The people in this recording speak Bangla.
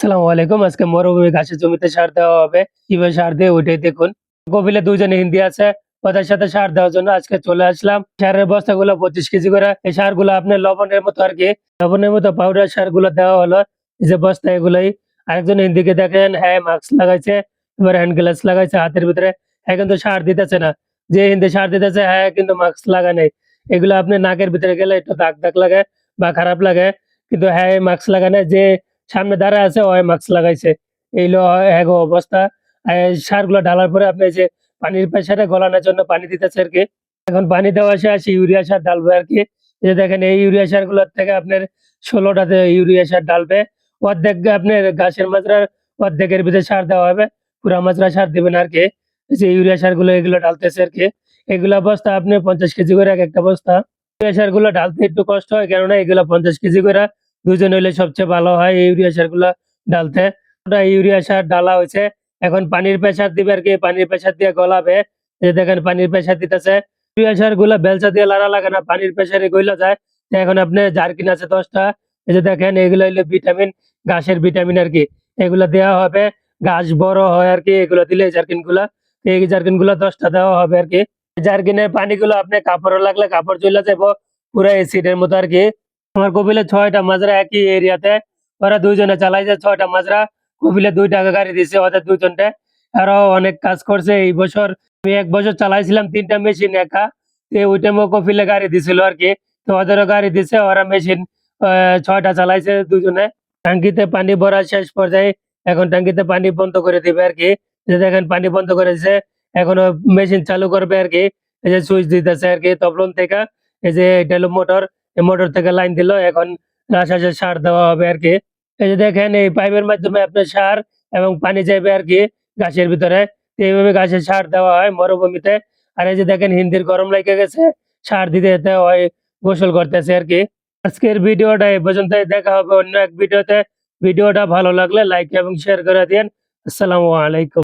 আসসালামু আলাইকুম। আজকে মরুভূমি ঘাসের জমিতে সার দেওয়া হবে। কিভাবে সার দিয়ে ওইটাই দেখুন। কপিলে ২ জন হিন্দি আছে। ওদের সাথে সার দেওয়ার জন্য আজকে চলে আসলাম। সারের বস্তাগুলো ২৫ কেজি করে। এই সারগুলো আপনার লবণের মতো আরকি। লবণের মতো পাউডার সারগুলো দেওয়া হলো। এই যে বস্তা এগুলাই। আরেকজন হিন্দিকে দেখেন হ্যাঁ, মাস্ক লাগাইছে, এবার হ্যান্ড গ্লাভস লাগাইছে হাতের ভিতরে। হ্যাঁ, কিন্তু সার দিতেছে না। যে হিন্দি সার দিতেছে হ্যাঁ, কিন্তু মাস্ক লাগায় নাই। এগুলো আপনি নাকের ভিতরে গেলে একটু দাগ, দাগ লাগে বা খারাপ লাগে। কিন্তু হ্যাঁ, মাস্ক লাগায় নাই। যে সামনে দাঁড়ায় আছে ওই মাস্ক লাগাইছে। এইলো এগো অবস্থা। সারগুলা ঢালার পরে আপনি যে পানির প্রেসারে গলানোর জন্য পানি দিতেছে আরকি। এখন পানি দেওয়া শেষ, ইউরিয়া সার ঢালবে আরকি। এই যে দেখেন এই ইউরিয়া সারগুলোর থেকে আপনার ১৬ টাতে ইউরিয়া সার ঢালবে। অর্ধেক আপনার গাছের মাজরার অর্ধেকের ভিতরে সার দেওয়া হবে। পুরা মাজরা সার দিবেন আরকি। এই যে ইউরিয়া সারগুলো এগুলো ঢালতেছে আরকি। এগুলা বস্তা আপনি ৫০ কেজি করে একেকটা বস্তা। ইউরিয়া সারগুলো ঢালতে একটু কষ্ট হয়, কেননা এগুলা ৫০ কেজি করে ২ জন হইলে সবচেয়ে ভালো হয় এই ইউরিয়া সারগুলা ঢালতে। ওটা ইউরিয়া সার ঢালা হইছে। এখন পানির প্রেসার দিবে আরকি। পানির প্রেসার দিয়ে গলাবে। এই যে দেখেন পানির প্রেসার দিতেছে। ইউরিয়া সারগুলা বেলচা দিয়ে লাড়া লাগে না, পানির প্রেসারে গইলা যায়। তো এখন আপনি জারকিন আছে ১০ টা। এই যে দেখেন এগুলো হইলো ভিটামিন, ঘাসের ভিটামিন আরকি। এগুলা দেওয়া হবে। ঘাস বড় হয় আরকি এগুলো দিলে এই জারকিনগুলা। এই জারকিনগুলা ১০ টা দেওয়া হবে আরকি। জারকিনের পানিগুলো আপনি কাপড়ে লাগলে কাপড় জ্বইলা যাইবো। পুরা এসিডের মতো আরকি। আমার কপিলে ৬ টা মাজরা একই এরিয়াতে। ওরা ২ জনে চালাইছে ৬ টা মাজরা। কপিলে ২ টাকা গাড়ি দিছে ওদের ২ জনকে। আরো অনেক কাজ করছে এই বছর। আমি ১ বছর চালাইছিলাম ৩ টা মেশিন একা। ওই টাইমেও কপিলে গাড়ি দিছিল আরকি। তো ওদেরও গাড়ি দিছে। ওরা মেশিন ৬ টা চালাইছে ২ জনে। টাঙ্কিতে পানি ভরা শেষ পর্যায়ে। এখন টাঙ্কিতে পানি বন্ধ করে দিবে আরকি। যে দেখেন পানি বন্ধ করে দিছে। এখনো মেশিন চালু করবে আরকি। এই যে সুইচ দিতেছে আরকি তপলন থেকে। এই যে এটা হলো মোটর। এই মোটর থেকে লাইন দিল। এখন রাসায়নিক সার দেওয়া হবে আরকি। এই যে দেখেন এই পাইপের মাধ্যমে আপনার সার এবং পানি যাইবে আরকি গাছের ভিতরে। তো এইভাবে গাছের সার দেওয়া হয় মরুভূমিতে। আর এই যে দেখেন হিন্দির গরম লাইগা গেছে। সার দিতে, দিতে ওই গোসল করতেছে আরকি। আজকের ভিডিওটা এই পর্যন্তই। দেখা হবে অন্য এক ভিডিওতে। ভিডিওটা ভালো লাগলে লাইক এবং শেয়ার করে দিয়েন। আসসালামু আলাইকুম।